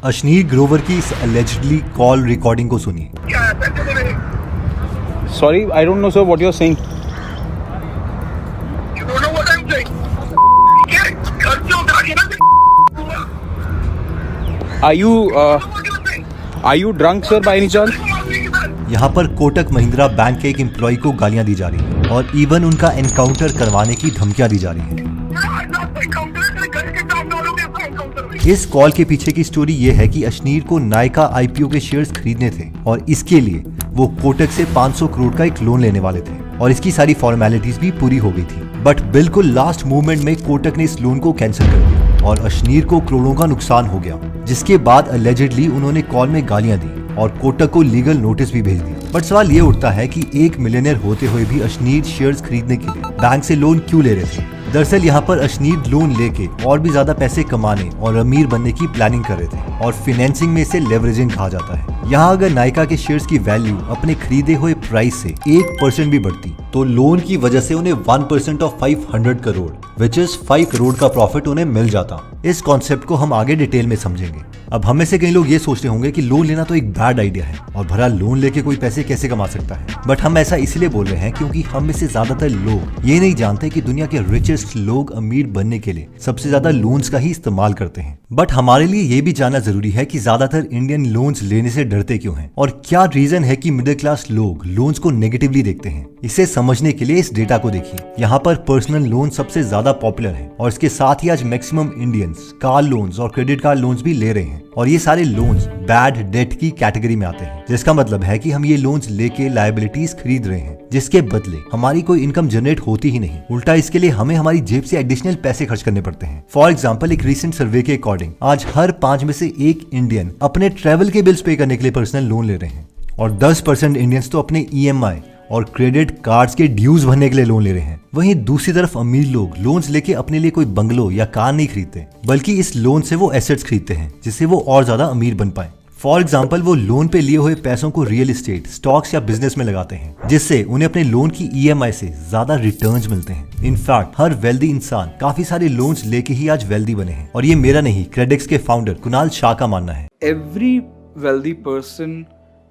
अशनीर ग्रोवर की इस allegedly call recording को सुनिए। Sorry, I don't know, sir, what you're saying. You don't know what I'm saying. Are you drunk, sir, by any chance? यहाँ पर Kotak Mahindra bank के एक employ को गालियां दी जा रही हैं और इवन उनका एनकाउंटर करवाने की धमकियां दी जा रही हैं। इस कॉल के पीछे की स्टोरी ये है कि अशनीर को नायका आईपीओ के शेयर्स खरीदने थे और इसके लिए वो कोटक से 500 करोड़ का एक लोन लेने वाले थे और इसकी सारी फॉर्मेलिटीज भी पूरी हो गई थी। बट बिल्कुल लास्ट मोमेंट में कोटक ने इस लोन को कैंसिल कर दिया और अशनीर को करोड़ों का नुकसान हो गया, जिसके बाद अलेजिडली उन्होंने कॉल में गालियां दी और कोटक को लीगल नोटिस भी भेज दिया। बट सवाल ये उठता है कि एक मिलियनेयर होते हुए भी अशनीर शेयर्स खरीदने के लिए बैंक से लोन क्यों ले रहे थे। दरअसल यहाँ पर अशनीर लोन लेके और भी ज्यादा पैसे कमाने और अमीर बनने की प्लानिंग कर रहे थे और फाइनेंसिंग में इसे लेवरेजिंग कहा जाता है। यहाँ अगर नायका के शेयर्स की वैल्यू अपने खरीदे हुए प्राइस से 1% भी बढ़ती तो लोन की वजह से उन्हें 1% of 500 crore which is 5 crore का प्रॉफिट उन्हें मिल जाता। इस कॉन्सेप्ट को हम आगे डिटेल में समझेंगे। अब हम में से कई लोग ये सोचते होंगे कि लोन लेना तो एक बैड आइडिया है और भला लोन लेके कोई पैसे कैसे कमा सकता है। बट हम ऐसा इसलिए बोल रहे हैं क्योंकि हम में से ज्यादातर लोग ये नहीं जानते कि दुनिया के रिचेस्ट लोग अमीर बनने के लिए सबसे ज्यादा लोन्स का ही इस्तेमाल करते हैं। बट हमारे लिए ये भी जानना जरूरी है कि ज्यादातर इंडियन लोन्स लेने से डरते क्यों हैं और क्या रीजन है कि मिडिल क्लास लोग लोन्स को नेगेटिवली देखते हैं। इसे समझने के लिए इस डेटा को देखिए। यहाँ पर पर्सनल लोन सबसे ज्यादा पॉपुलर है और इसके साथ ही आज मैक्सिमम इंडियंस कार लोन्स और क्रेडिट कार्ड लोन्स भी ले रहे हैं और ये सारे लोन्स बैड डेट की कैटेगरी में आते हैं, जिसका मतलब है कि हम ये लोन्स लेके लायबिलिटीज खरीद रहे हैं जिसके बदले हमारी कोई इनकम जनरेट होती ही नहीं। उल्टा इसके लिए हमें हमारी जेब से एडिशनल पैसे खर्च करने पड़ते हैं। फॉर एग्जाम्पल, एक रिसेंट सर्वे के अकॉर्डिंग आज हर 5 में से 1 इंडियन अपने ट्रेवल के बिल्स पे करने के लिए पर्सनल लोन ले रहे हैं और 10% इंडियंस तो अपने ईएमआई और क्रेडिट कार्ड्स के ड्यूज भरने के लिए लोन ले रहे हैं। वहीं दूसरी तरफ अमीर लोग लोन्स लेके अपने लिए कोई बंगलो या कार नहीं खरीदते, बल्कि इस लोन से वो एसेट्स खरीदते हैं जिससे वो और ज्यादा अमीर बन पाए। फॉर एग्जाम्पल, वो लोन पे लिए हुए पैसों को रियल एस्टेट, स्टॉक्स या बिजनेस में लगाते हैं जिससे उन्हें अपने लोन की ईएमआई से ज्यादा रिटर्न्स मिलते हैं। इनफैक्ट हर वेल्दी इंसान काफी सारे लोन्स लेके ही आज वेल्दी बने हैं और ये मेरा नहीं, क्रेडिक्स के फाउंडर कुणाल शाह का मानना है। Every wealthy person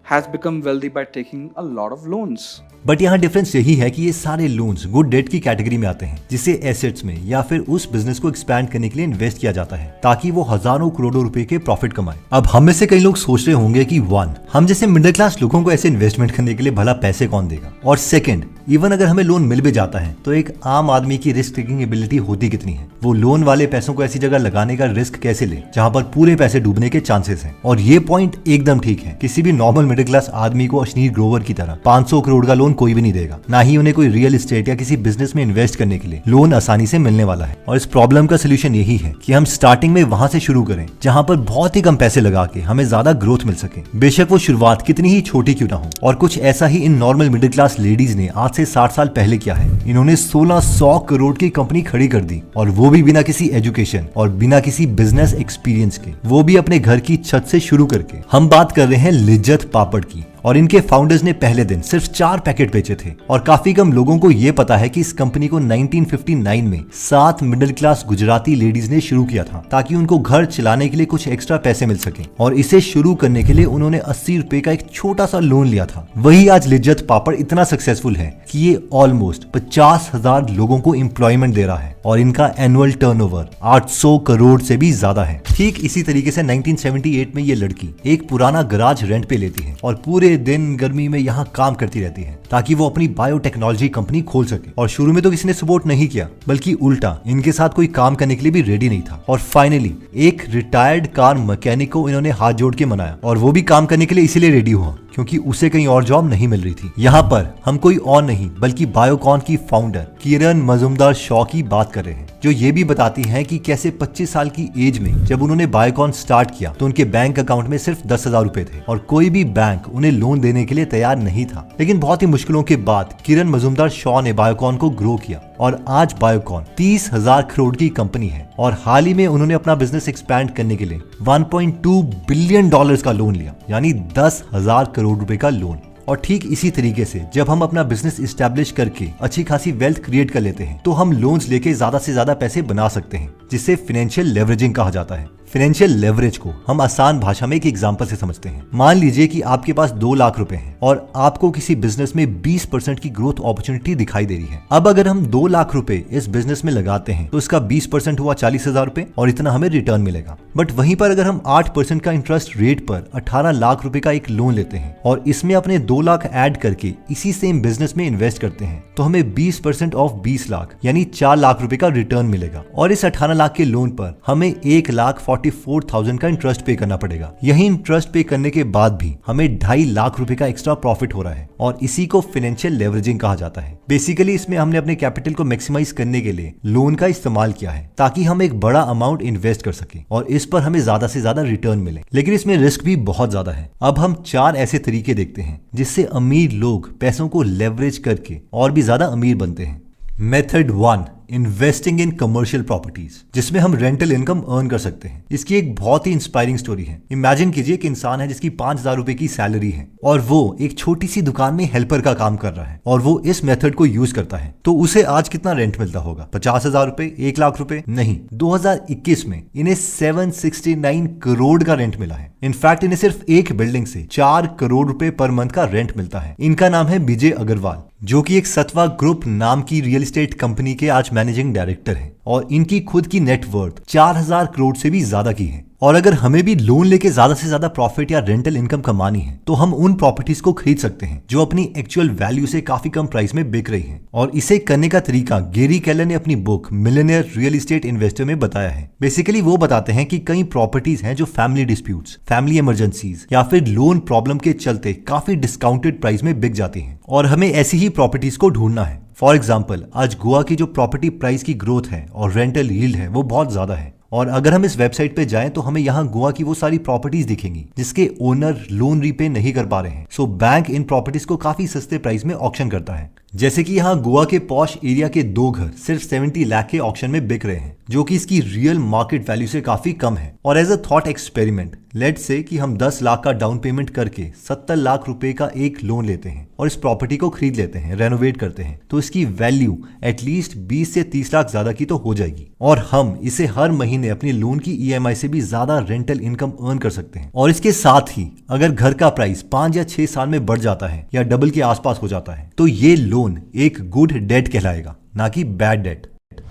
has become wealthy by taking a lot of loans. But यहाँ डिफरेंस यही है कि ये सारे लोन्स गुड डेट की कैटेगरी में आते हैं जिसे एसेट्स में या फिर उस बिजनेस को एक्सपैंड करने के लिए इन्वेस्ट किया जाता है ताकि वो हजारों करोड़ों रुपए के प्रॉफिट कमाए। अब हम में से कई लोग सोच रहे होंगे कि 1, हम जैसे मिडिल क्लास लोगों को ऐसे इन्वेस्टमेंट करने के लिए भला पैसे कौन देगा, और 2, इवन अगर हमें लोन मिल भी जाता है तो एक आम आदमी की रिस्क टेकिंग एबिलिटी होती कितनी है। वो लोन वाले पैसों को ऐसी जगह लगाने का रिस्क कैसे ले जहाँ पर पूरे पैसे डूबने के चांसेस हैं। और ये पॉइंट एकदम ठीक है। किसी भी नॉर्मल मिडिल क्लास आदमी को अशनीर ग्रोवर की तरह 500 करोड़ का लोन कोई भी नहीं देगा, ना ही उन्हें कोई रियल एस्टेट या किसी बिजनेस में इन्वेस्ट करने के लिए लोन आसानी से मिलने वाला है। और इस प्रॉब्लम का सोल्यूशन यही है कि हम स्टार्टिंग में वहां से शुरू करें जहां पर बहुत ही कम पैसे लगा के हमें ज्यादा ग्रोथ मिल सके, बेशक वो शुरुआत कितनी ही छोटी क्यों ना हो। और कुछ ऐसा ही इन नॉर्मल मिडिल क्लास लेडीज ने आज से 60 साल पहले किया है। इन्होंने 1600 करोड़ की कंपनी खड़ी कर दी और वो भी बिना किसी एजुकेशन और बिना किसी बिजनेस एक्सपीरियंस के, वो भी अपने घर की छत से शुरू करके। हम बात कर रहे हैं लिज्जत पापड़ की और इनके फाउंडर्स ने पहले दिन सिर्फ 4 पैकेट बेचे थे और काफी कम लोगों को ये पता है कि इस कंपनी को 1959 में 7 मिडिल क्लास गुजराती लेडीज ने शुरू किया था ताकि उनको घर चलाने के लिए कुछ एक्स्ट्रा पैसे मिल सके। और इसे शुरू करने के लिए उन्होंने 80 रुपए का एक छोटा सा लोन लिया था। वही आज लिज्जत पापड़ इतना सक्सेसफुल है कि ये ऑलमोस्ट 50,000 लोगों को एम्प्लॉयमेंट दे रहा है और इनका एनुअल टर्नओवर 800 करोड़ से भी ज्यादा है। ठीक इसी तरीके से 1978 में ये लड़की एक पुराना गराज रेंट पे लेती है और पूरे दिन गर्मी में यहाँ काम करती रहती है ताकि वो अपनी बायोटेक्नोलॉजी कंपनी खोल सके। और शुरू में तो किसी ने सपोर्ट नहीं किया, बल्कि उल्टा इनके साथ कोई काम करने के लिए भी रेडी नहीं था। और फाइनली एक रिटायर्ड कार मैकेनिक को इन्होंने हाथ जोड़ के मनाया और वो भी काम करने के लिए इसीलिए रेडी हुआ क्योंकि उसे कहीं और जॉब नहीं मिल रही थी। यहाँ पर हम कोई और नहीं बल्कि बायोकॉन की फाउंडर किरण मजुमदार शॉ की बात कर रहे हैं, जो ये भी बताती हैं कि कैसे 25 साल की एज में जब उन्होंने बायोकॉन स्टार्ट किया तो उनके बैंक अकाउंट में सिर्फ 10,000 रुपए थे और कोई भी बैंक उन्हें लोन देने के लिए तैयार नहीं था। लेकिन बहुत ही मुश्किलों के बाद किरण मजुमदार शॉ ने बायोकॉन को ग्रो किया और आज बायोकॉन 30,000 करोड़ की कंपनी है और हाल ही में उन्होंने अपना बिजनेस एक्सपैंड करने के लिए $1.2 बिलियन का लोन लिया, यानी 10,000 करोड़ रुपए का लोन। और ठीक इसी तरीके से जब हम अपना बिजनेस इस्टेब्लिश करके अच्छी खासी वेल्थ क्रिएट कर लेते हैं तो हम लोन्स लेके ज्यादा से ज्यादा पैसे बना सकते हैं, जिसे फाइनेंशियल लेवरेजिंग कहा जाता है। फाइनेंशियल लेवरेज को हम आसान भाषा में एक एग्जांपल से समझते हैं। मान लीजिए कि आपके पास 2 लाख रुपए हैं और आपको किसी बिजनेस में 20% की ग्रोथ अपॉर्चुनिटी दिखाई दे रही है। अब अगर हम 2 लाख रुपए इस बिजनेस में लगाते हैं तो इसका 20% हुआ 40,000 रुपए और इतना हमें रिटर्न मिलेगा। बट वहीं पर अगर हम 8% का इंटरेस्ट रेट पर 18 लाख रुपए का एक लोन लेते हैं और इसमें अपने 2 लाख ऐड करके इसी सेम बिजनेस में इन्वेस्ट करते हैं तो हमें 20% ऑफ 20 लाख यानी 4 लाख रुपए का रिटर्न मिलेगा और इस 18 लाख के लोन पर हमें 1,44,000 का इंटरेस्ट पे करना पड़ेगा। यही इंटरेस्ट पे करने के बाद भी हमें 2.5 लाख रुपए का एक्स्ट्रा प्रॉफिट हो रहा है और इसी को फाइनेंशियल लेवरेजिंग कहा जाता है। बेसिकली इसमें हमने अपने कैपिटल को मैक्सिमाइज करने के लिए लोन का इस्तेमाल किया है ताकि हम एक बड़ा अमाउंट इन्वेस्ट कर सकें और इस पर हमें ज्यादा से ज्यादा रिटर्न मिले, लेकिन इसमें रिस्क भी बहुत ज्यादा है। अब हम 4 ऐसे तरीके देखते हैं जिससे अमीर लोग पैसों को लेवरेज करके और भी ज्यादा अमीर बनते हैं। Method 1, investing in commercial properties, जिसमें हम रेंटल इनकम अर्न कर सकते हैं। इसकी एक बहुत ही इंस्पायरिंग स्टोरी है। इमेजिन कीजिए एक इंसान है जिसकी 5,000 रुपए की सैलरी है और वो एक छोटी सी दुकान में हेल्पर का काम कर रहा है और वो इस मेथड को यूज करता है। तो उसे आज कितना रेंट मिलता होगा? 50,000 रुपए, 1 लाख रुपए? नहीं, 2021 में इन्हें 769 करोड़ का रेंट मिला है। इनफैक्ट इन्हें सिर्फ एक बिल्डिंग से 4 करोड़ रुपए पर मंथ का रेंट मिलता है। इनका नाम है विजय अग्रवाल, जो कि एक सत्वा ग्रुप नाम की रियल एस्टेट कंपनी के आज मैनेजिंग डायरेक्टर हैं और इनकी खुद की नेटवर्थ 4,000 करोड़ से भी ज्यादा की है। और अगर हमें भी लोन लेके ज्यादा से ज्यादा प्रॉफिट या रेंटल इनकम कमानी है तो हम उन प्रॉपर्टीज को खरीद सकते हैं जो अपनी एक्चुअल वैल्यू से काफी कम प्राइस में बिक रही हैं। और इसे करने का तरीका गैरी केलर ने अपनी book millionaire real estate investor में बताया है। बेसिकली वो बताते हैं कि कई प्रॉपर्टीज हैं जो फैमिली डिस्प्यूट्स, फैमिली इमरजेंसीज या फिर लोन प्रॉब्लम के चलते काफी डिस्काउंटेड प्राइस में बिक जाती हैं और हमें ऐसी ही प्रॉपर्टीज को ढूंढना है। फॉर एग्जाम्पल, आज गोवा की जो प्रॉपर्टी प्राइस की ग्रोथ है और रेंटल यील्ड है वो बहुत ज्यादा है और अगर हम इस वेबसाइट पे जाएं तो हमें यहाँ गोवा की वो सारी प्रॉपर्टीज दिखेंगी जिसके ओनर लोन रीपे नहीं कर पा रहे हैं। सो बैंक इन प्रॉपर्टीज को काफी सस्ते प्राइस में ऑक्शन करता है। जैसे कि यहाँ गोवा के पॉश एरिया के 2 घर सिर्फ 70 लाख के ऑक्शन में बिक रहे हैं, जो कि इसकी रियल मार्केट वैल्यू से काफी कम है। और as a thought experiment, let's say कि हम 10 लाख का डाउन पेमेंट करके 70 लाख रुपए का एक लोन लेते हैं और इस प्रॉपर्टी को खरीद लेते हैं, रेनोवेट करते हैं, तो इसकी वैल्यू एटलीस्ट 20 से 30 लाख ज्यादा की तो हो जाएगी और हम इसे हर महीने अपनी लोन की EMI से भी ज्यादा रेंटल इनकम अर्न कर सकते हैं। और इसके साथ ही अगर घर का प्राइस 5 या 6 साल में बढ़ जाता है या डबल के आसपास हो जाता है तो ये लोन एक गुड डेट कहलाएगा, ना कि बैड डेट।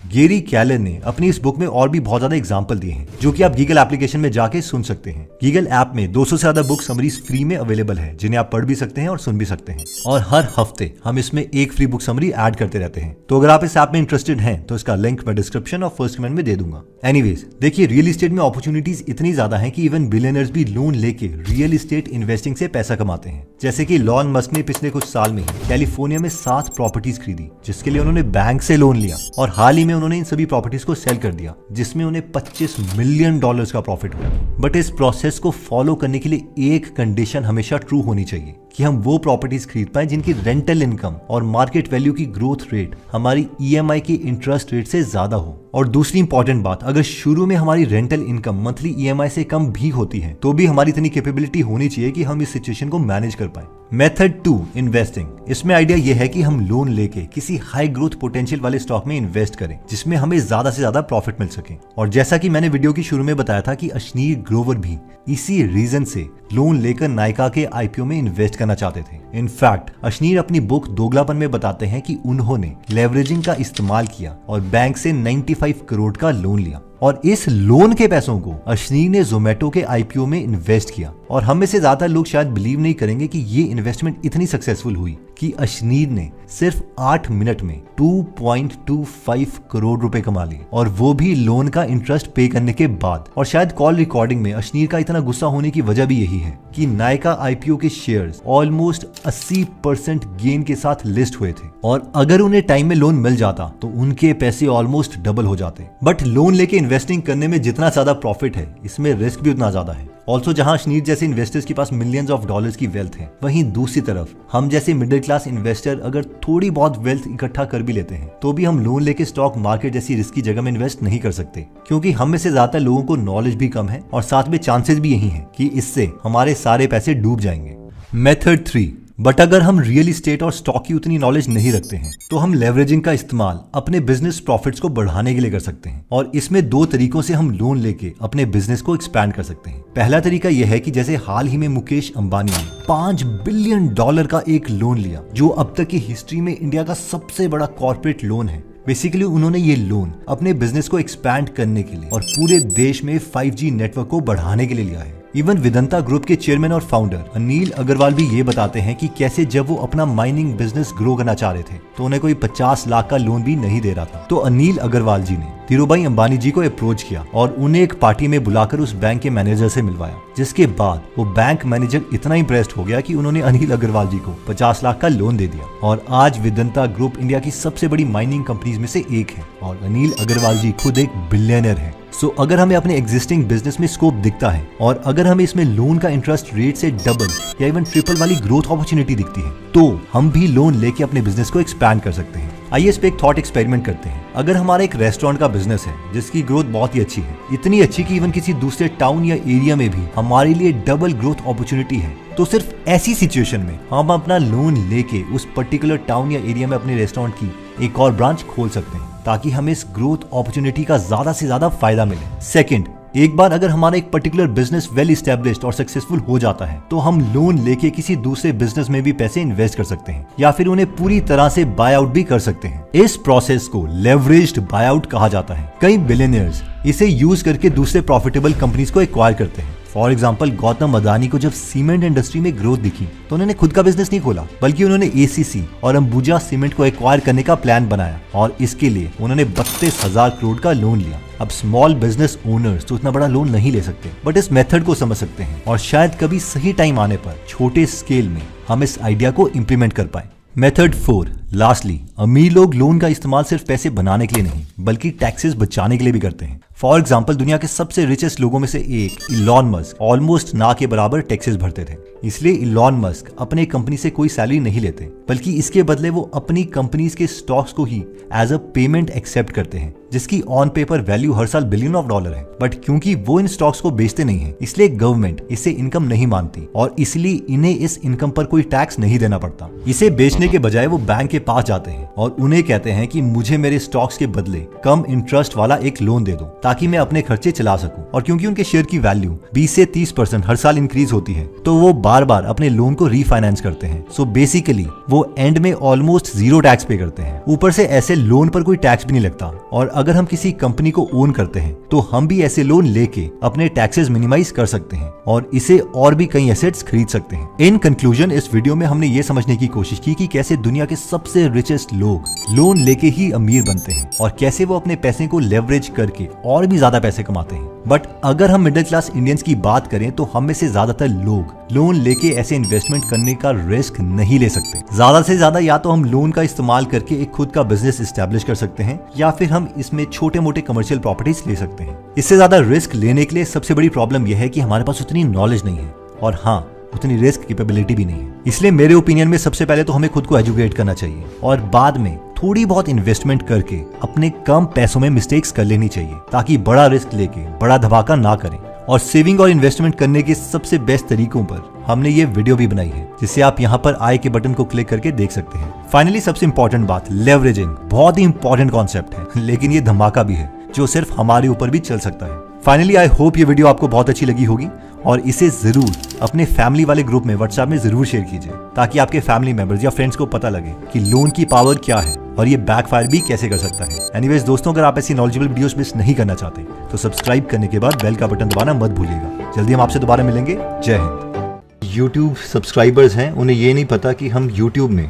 गैरी केलर ने अपनी इस बुक में और भी बहुत ज्यादा एग्जाम्पल दिए हैं जो कि आप गीगल एप्लीकेशन में जाके सुन सकते हैं। गीगल ऐप में 200 से ज्यादा बुक समरीज फ्री में अवेलेबल है जिन्हें आप पढ़ भी सकते हैं और सुन भी सकते हैं और हर हफ्ते हम इसमें एक फ्री बुक समरी ऐड करते रहते हैं। तो अगर आप इस ऐप में इंटरेस्टेड हैं तो इसका लिंक मैं डिस्क्रिप्शन और फर्स्ट कमेंट में दे दूंगा। एनीवेज, देखिए रियल एस्टेट में अपॉर्चुनिटीज इतनी ज्यादा है कि इवन बिलियनर्स भी लोन लेके रियल एस्टेट इन्वेस्टिंग से पैसा कमाते हैं। जैसे कि इलॉन मस्क ने पिछले कुछ साल में ही कैलिफोर्निया में 7 प्रॉपर्टीज खरीदी जिसके लिए उन्होंने बैंक से लोन लिया और हाल ही में उन्होंने इन सभी प्रॉपर्टीज को सेल कर दिया जिसमें उन्हें $25 मिलियन का प्रॉफिट हुआ। बट इस प्रोसेस को फॉलो करने के लिए एक कंडीशन हमेशा ट्रू होनी चाहिए कि हम वो प्रॉपर्टीज खरीद पाए जिनकी रेंटल इनकम और मार्केट वैल्यू की ग्रोथ रेट हमारी EMI की इंटरेस्ट रेट से ज्यादा हो। और दूसरी इंपॉर्टेंट बात, अगर शुरू में हमारी रेंटल इनकम मंथली EMI से कम भी होती है तो भी हमारी इतनी कैपेबिलिटी होनी चाहिए कि हम इस सिचुएशन को मैनेज कर पाए। Method 2, investing. इसमें आइडिया यह है कि हम लोन लेके किसी हाई ग्रोथ पोटेंशियल वाले स्टॉक में इन्वेस्ट करें जिसमें हमें ज्यादा से ज्यादा प्रॉफिट मिल सके। और जैसा कि मैंने वीडियो की शुरू में बताया था कि अश्नीर ग्रोवर भी इसी रीजन से लोन लेकर नायका के IPO में इन्वेस्ट करना चाहते थे। इनफैक्ट अश्नीर अपनी बुक दोगलापन में बताते हैं कि उन्होंने लेवरेजिंग का इस्तेमाल किया और बैंक से 95 करोड़ का लोन लिया और इस लोन के पैसों को अश्नीर ने जोमेटो के IPO में इन्वेस्ट किया। और हम में से ज्यादा लोग शायद बिलीव नहीं करेंगे कि ये इन्वेस्टमेंट इतनी सक्सेसफुल हुई कि अश्नीर ने सिर्फ 8 मिनट में 2.25 करोड़ रुपए कमा लिए और वो भी लोन का इंटरेस्ट पे करने के बाद। और शायद कॉल रिकॉर्डिंग में अश्नीर का इतना गुस्सा होने की वजह भी यही है कि नायका IPO के शेयर्स ऑलमोस्ट 80% गेन के साथ लिस्ट हुए थे और अगर उन्हें टाइम में लोन मिल जाता तो उनके पैसे ऑलमोस्ट डबल हो जाते। बट लोन लेके इन्वेस्टिंग करने में जितना ज्यादा प्रॉफिट है इसमें रिस्क भी उतना ज्यादा है। ऑल्सो जहां अश्नीर जैसे इन्वेस्टर्स के पास मिलियंस ऑफ डॉलर्स की वेल्थ है, वहीं दूसरी तरफ हम जैसे मिडिल क्लास इन्वेस्टर अगर थोड़ी बहुत वेल्थ इकट्ठा कर भी लेते हैं तो भी हम लोन लेके स्टॉक मार्केट जैसी रिस्की जगह में इन्वेस्ट नहीं कर सकते क्योंकि हम में से ज्यादातर लोगों को नॉलेज भी कम है और साथ में चांसेस भी यही है कि इससे हमारे सारे पैसे डूब जाएंगे। मेथड 3, बट अगर हम रियल इस्टेट और स्टॉक की उतनी नॉलेज नहीं रखते हैं तो हम लेवरेजिंग का इस्तेमाल अपने बिजनेस प्रॉफिट्स को बढ़ाने के लिए कर सकते हैं। और इसमें 2 तरीकों से हम लोन लेके अपने बिजनेस को एक्सपैंड कर सकते हैं। पहला तरीका यह है कि जैसे हाल ही में मुकेश अंबानी ने $5 बिलियन का एक लोन लिया, जो अब तक की हिस्ट्री में इंडिया का सबसे बड़ा कॉर्पोरेट लोन है। बेसिकली उन्होंने ये लोन अपने बिजनेस को एक्सपैंड करने के लिए और पूरे देश में 5G नेटवर्क को बढ़ाने के लिए लिया है। इवन वेदांता ग्रुप के चेयरमैन और फाउंडर अनिल अग्रवाल भी ये बताते हैं कि कैसे जब वो अपना माइनिंग बिजनेस ग्रो करना चाह रहे थे तो उन्हें कोई 50 लाख का लोन भी नहीं दे रहा था। तो अनिल अग्रवाल जी ने धीरूभाई अंबानी जी को अप्रोच किया और उन्हें एक पार्टी में बुलाकर उस बैंक के मैनेजर से मिलवाया, जिसके बाद वो बैंक मैनेजर इतना इंप्रेस्ड हो गया कि उन्होंने अनिल अग्रवाल जी को 50 लाख का लोन दे दिया। और आज वेदांता ग्रुप इंडिया की सबसे बड़ी माइनिंग कंपनीज में से एक है और अनिल अग्रवाल जी खुद एक बिलियनर है। सो अगर हमें अपने एग्जिस्टिंग बिजनेस में स्कोप दिखता है और अगर हमें इसमें लोन का इंटरेस्ट रेट से डबल या इवन ट्रिपल वाली ग्रोथ अपॉर्चुनिटी दिखती है तो हम भी लोन लेके अपने बिजनेस को एक्सपैंड कर सकते हैं। आइए इस पे एक थॉट एक्सपेरिमेंट करते हैं। अगर हमारा एक रेस्टोरेंट का बिजनेस है जिसकी ग्रोथ बहुत ही अच्छी है, इतनी अच्छी कि इवन किसी दूसरे टाउन या एरिया में भी हमारे लिए डबल ग्रोथ अपॉर्चुनिटी है, तो सिर्फ ऐसी सिचुएशन में हम अपना लोन लेके उस पर्टिकुलर टाउन या एरिया में अपने रेस्टोरेंट की एक और ब्रांच खोल सकते हैं ताकि हमें इस ग्रोथ अपॉर्चुनिटी का ज्यादा से ज्यादा फायदा मिले। सेकंड, एक बार अगर हमारा एक पर्टिकुलर बिजनेस वेल एस्टेब्लिश्ड और सक्सेसफुल हो जाता है तो हम लोन लेके किसी दूसरे बिजनेस में भी पैसे इन्वेस्ट कर सकते हैं या फिर उन्हें पूरी तरह से बाय आउट भी कर सकते हैं। इस प्रोसेस को लेवरेज्ड बाय आउट कहा जाता है। कई बिलियनियर्स इसे यूज करके दूसरे प्रॉफिटेबल कंपनीज को एक्वायर करते हैं। फॉर एग्जाम्पल, गौतम अदानी को जब सीमेंट इंडस्ट्री में ग्रोथ दिखी तो उन्होंने खुद का बिजनेस नहीं खोला बल्कि उन्होंने ACC और अंबुजा सीमेंट को एक्वायर करने का प्लान बनाया और इसके लिए उन्होंने 32,000 करोड़ का लोन लिया। अब स्मॉल बिजनेस ओनर्स तो उतना बड़ा लोन नहीं ले सकते, बट इस मेथड को समझ सकते हैं और शायद कभी सही टाइम आने पर छोटे स्केल में हम इस आइडिया को इम्प्लीमेंट कर पाए। मेथड 4, लास्टली, अमीर लोग लोन का इस्तेमाल सिर्फ पैसे बनाने के लिए नहीं बल्कि टैक्सेस बचाने के लिए भी करते हैं। फॉर एग्जाम्पल, दुनिया के सबसे रिचेस्ट लोगों में से एक इलॉन मस्क ऑलमोस्ट ना के बराबर टैक्सेस भरते थे। इसलिए इलॉन मस्क अपने कंपनी से कोई सैलरी नहीं लेते बल्कि इसके बदले वो अपनी कंपनीज के स्टॉक्स को ही एज अ पेमेंट एक्सेप्ट करते हैं, जिसकी ऑन पेपर वैल्यू हर साल $बिलियन है। बट क्योंकि वो इन स्टॉक्स को बेचते नहीं है इसलिए गवर्नमेंट इसे इनकम नहीं मानती और इसलिए इन्हें इस इनकम पर कोई टैक्स नहीं देना पड़ता। इसे बेचने के बजाय वो बैंक के पास जाते हैं और उन्हें कहते हैं कि मुझे मेरे स्टॉक्स के बदले कम इंटरेस्ट वाला एक लोन दे दो ताकि मैं अपने खर्चे चला सकूं। और क्योंकि उनके शेयर की वैल्यू 20 से 30% हर साल इंक्रीज होती है तो वो बार बार अपने लोन को रीफाइनेंस करते हैं। सो बेसिकली वो एंड में ऑलमोस्ट 0 टैक्स पे करते हैं। ऊपर से ऐसे लोन पर कोई टैक्स भी नहीं लगता और अगर हम किसी कंपनी को ओन करते हैं तो हम भी ऐसे लोन लेके अपने टैक्सेस मिनिमाइज कर सकते हैं और इसे और भी कई एसेट्स खरीद सकते हैं। इन कंक्लूजन, इस वीडियो में हमने ये समझने की कोशिश की कि कैसे दुनिया के सबसे रिचेस्ट लोग लोन लेके ही अमीर बनते हैं और कैसे वो अपने पैसे को लेवरेज करके और भी ज्यादा पैसे कमाते हैं। बट अगर हम मिडिल क्लास इंडियंस की बात करें तो हम में से ज्यादातर लोग लोन लेके ऐसे इन्वेस्टमेंट करने का रिस्क नहीं ले सकते। ज्यादा से ज्यादा या तो हम लोन का इस्तेमाल करके एक खुद का बिजनेस एस्टेब्लिश कर सकते हैं या फिर हम इसमें छोटे मोटे कमर्शियल प्रॉपर्टीज ले सकते हैं। इससे ज्यादा रिस्क लेने के लिए सबसे बड़ी प्रॉब्लम यह है कि हमारे पास उतनी नॉलेज नहीं है और हाँ, उतनी रिस्क कैपेबिलिटी भी नहीं है। इसलिए मेरे ओपिनियन में सबसे पहले तो हमें खुद को एजुकेट करना चाहिए और बाद में थोड़ी बहुत इन्वेस्टमेंट करके अपने कम पैसों में मिस्टेक्स कर लेनी चाहिए ताकि बड़ा रिस्क लेके बड़ा धमाका ना करें। और सेविंग और इन्वेस्टमेंट करने के सबसे बेस्ट तरीकों पर हमने ये वीडियो भी बनाई है जिसे आप यहाँ पर आई के बटन को क्लिक करके देख सकते हैं। फाइनली सबसे इंपॉर्टेंट बात, लेवरेजिंग बहुत ही इंपॉर्टेंट कॉन्सेप्ट है लेकिन ये धमाका भी है जो सिर्फ हमारे ऊपर भी चल सकता है। फाइनली आई होप ये वीडियो आपको बहुत अच्छी लगी होगी और इसे जरूर अपने फैमिली वाले ग्रुप में व्हाट्सएप में जरूर शेयर कीजिए ताकि आपके फैमिली मेंबर्स या फ्रेंड्स को पता लगे कि लोन की पावर क्या है और ये बैकफायर भी कैसे कर सकता है। एनीवेज दोस्तों, अगर आप ऐसी नॉलेजेबल वीडियोस मिस नहीं करना चाहते तो सब्सक्राइब करने के बाद बेल का बटन दबाना मत भूलिएगा। जल्दी हम आपसे दोबारा मिलेंगे। जय हिंद। यूट्यूब सब्सक्राइबर्स हैं, उन्हें ये नहीं पता कि हम यूट्यूब में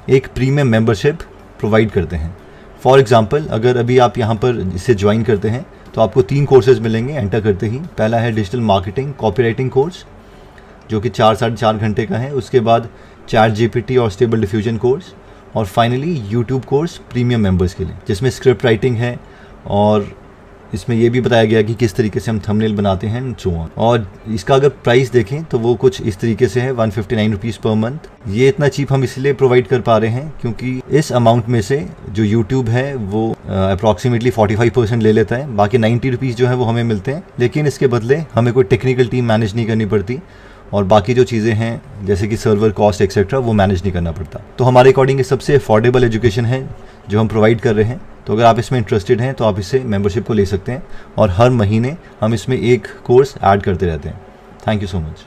एक प्रीमियम मेंबरशिप प्रोवाइड करते हैं। फॉर एग्जाम्पल, अगर अभी आप यहाँ पर इसे ज्वाइन करते हैं तो आपको 3 कोर्सेज मिलेंगे एंटर करते ही। पहला है डिजिटल मार्केटिंग कॉपीराइटिंग कोर्स जो कि 4-4.5 घंटे का है। उसके बाद ChatGPT और स्टेबल डिफ्यूजन कोर्स और finally YouTube course premium members के लिए जिसमें स्क्रिप्ट राइटिंग है और इसमें यह भी बताया गया कि किस तरीके से हम थंबनेल बनाते हैं एंड सो ऑन। और इसका अगर प्राइस देखें तो वो कुछ इस तरीके से है 159 रुपीज़ पर मंथ। ये इतना चीप हम इसलिए प्रोवाइड कर पा रहे हैं क्योंकि इस अमाउंट में से जो यूट्यूब है वो अप्रॉक्सीमेटली 45% ले लेता है, बाकी 90 रुपीज़ जो है वो हमें मिलते हैं। लेकिन इसके बदले हमें कोई टेक्निकल टीम मैनेज नहीं करनी पड़ती और बाकी जो चीज़ें हैं जैसे कि सर्वर कॉस्ट एक्सेट्रा वो मैनेज नहीं करना पड़ता। तो हमारे अकॉर्डिंग ये सबसे अफोर्डेबल एजुकेशन है जो हम प्रोवाइड कर रहे हैं। तो अगर आप इसमें इंटरेस्टेड हैं तो आप इससे मेंबरशिप को ले सकते हैं और हर महीने हम इसमें एक कोर्स ऐड करते रहते हैं। Thank you so much.